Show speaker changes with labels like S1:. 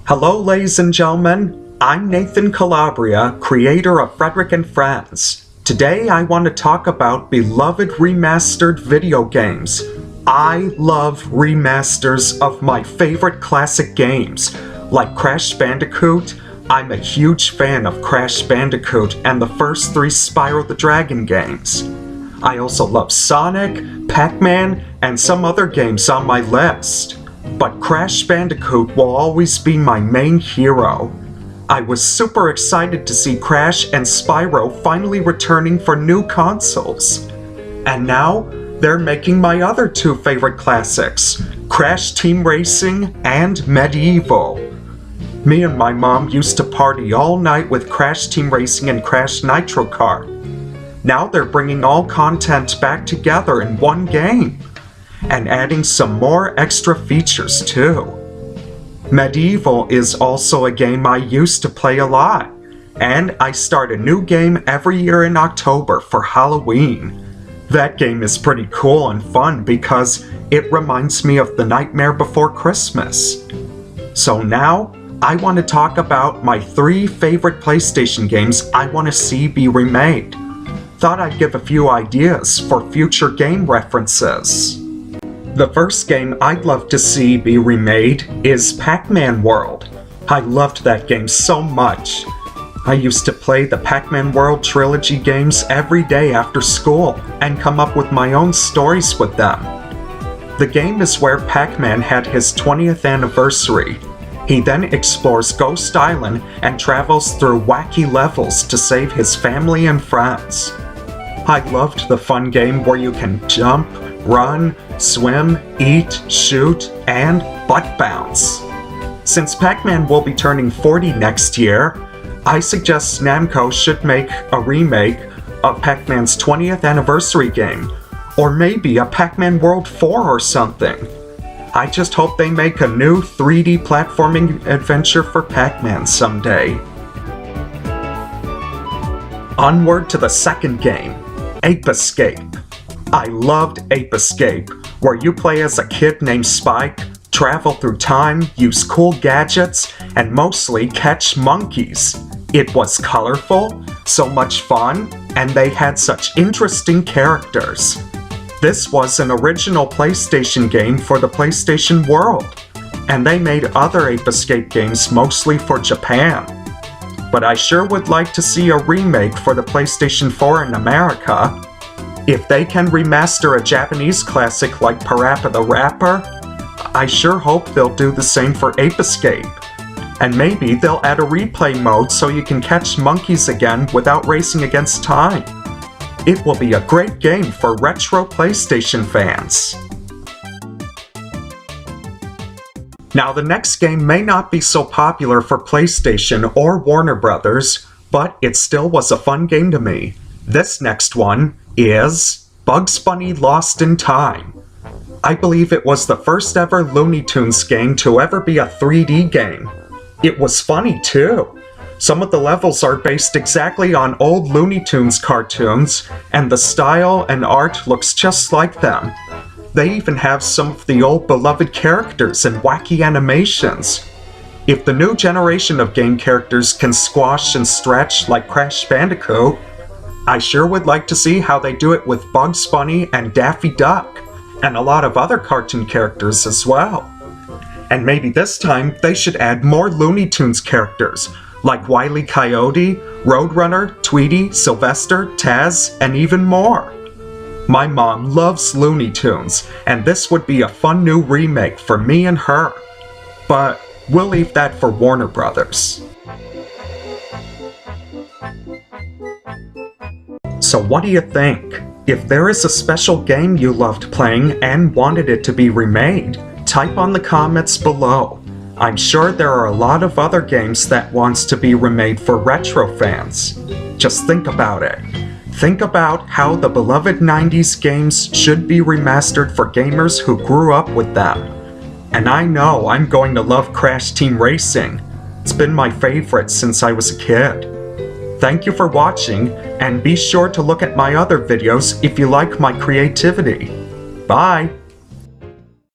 S1: Hello, ladies and gentlemen. I'm Nathan Calabria, creator of Frederick and Friends. Today I want to talk about beloved remastered video games. I love remasters of my favorite classic games, like Crash Bandicoot. I'm a huge fan of Crash Bandicoot and the first 3 Spyro the Dragon games. I also love Sonic, Pac-Man, and some other games on my list. But Crash Bandicoot will always be my main hero. I was super excited to see Crash and Spyro finally returning for new consoles. And now, they're making my other 2 favorite classics, Crash Team Racing and Medieval. Me and my mom used to party all night with Crash Team Racing and Crash Nitro Kart. Now they're bringing all content back together in one game, and adding some more extra features too. Medieval is also a game I used to play a lot, and I start a new game every year in October for Halloween. That game is pretty cool and fun because it reminds me of The Nightmare Before Christmas. So now, I want to talk about my 3 favorite PlayStation games I want to see be remade. Thought I'd give a few ideas for future game references. The first game I'd love to see be remade is Pac-Man World. I loved that game so much. I used to play the Pac-Man World trilogy games every day after school and come up with my own stories with them. The game is where Pac-Man had his 20th anniversary. He then explores Ghost Island and travels through wacky levels to save his family and friends. I loved the fun game where you can jump, run, swim, eat, shoot, and butt bounce. Since Pac-Man will be turning 40 next year, I suggest Namco should make a remake of Pac-Man's 20th anniversary game, or maybe a Pac-Man World 4 or something. I just hope they make a new 3D platforming adventure for Pac-Man someday. Onward to the second game, Ape Escape. I loved Ape Escape, where you play as a kid named Spike, travel through time, use cool gadgets, and mostly catch monkeys. It was colorful, so much fun, and they had such interesting characters. This was an original PlayStation game for the PlayStation World, and they made other Ape Escape games mostly for Japan. But I sure would like to see a remake for the PlayStation 4 in America. If they can remaster a Japanese classic like Parappa the Rapper, I sure hope they'll do the same for Ape Escape. And maybe they'll add a replay mode so you can catch monkeys again without racing against time. It will be a great game for retro PlayStation fans. Now the next game may not be so popular for PlayStation or Warner Brothers, but it still was a fun game to me. This next one is Bugs Bunny Lost in Time. I believe it was the first ever Looney Tunes game to ever be a 3D game. It was funny too. Some of the levels are based exactly on old Looney Tunes cartoons, and the style and art looks just like them. They even have some of the old beloved characters and wacky animations. If the new generation of game characters can squash and stretch like Crash Bandicoot, I sure would like to see how they do it with Bugs Bunny and Daffy Duck, and a lot of other cartoon characters as well. And maybe this time they should add more Looney Tunes characters, like Wile E. Coyote, Roadrunner, Tweety, Sylvester, Taz, and even more. My mom loves Looney Tunes, and this would be a fun new remake for me and her. But we'll leave that for Warner Brothers. So what do you think? If there is a special game you loved playing and wanted it to be remade, type on the comments below. I'm sure there are a lot of other games that wants to be remade for retro fans. Just think about it. Think about how the beloved 90s games should be remastered for gamers who grew up with them. And I know I'm going to love Crash Team Racing. It's been my favorite since I was a kid. Thank you for watching, and be sure to look at my other videos if you like my creativity. Bye!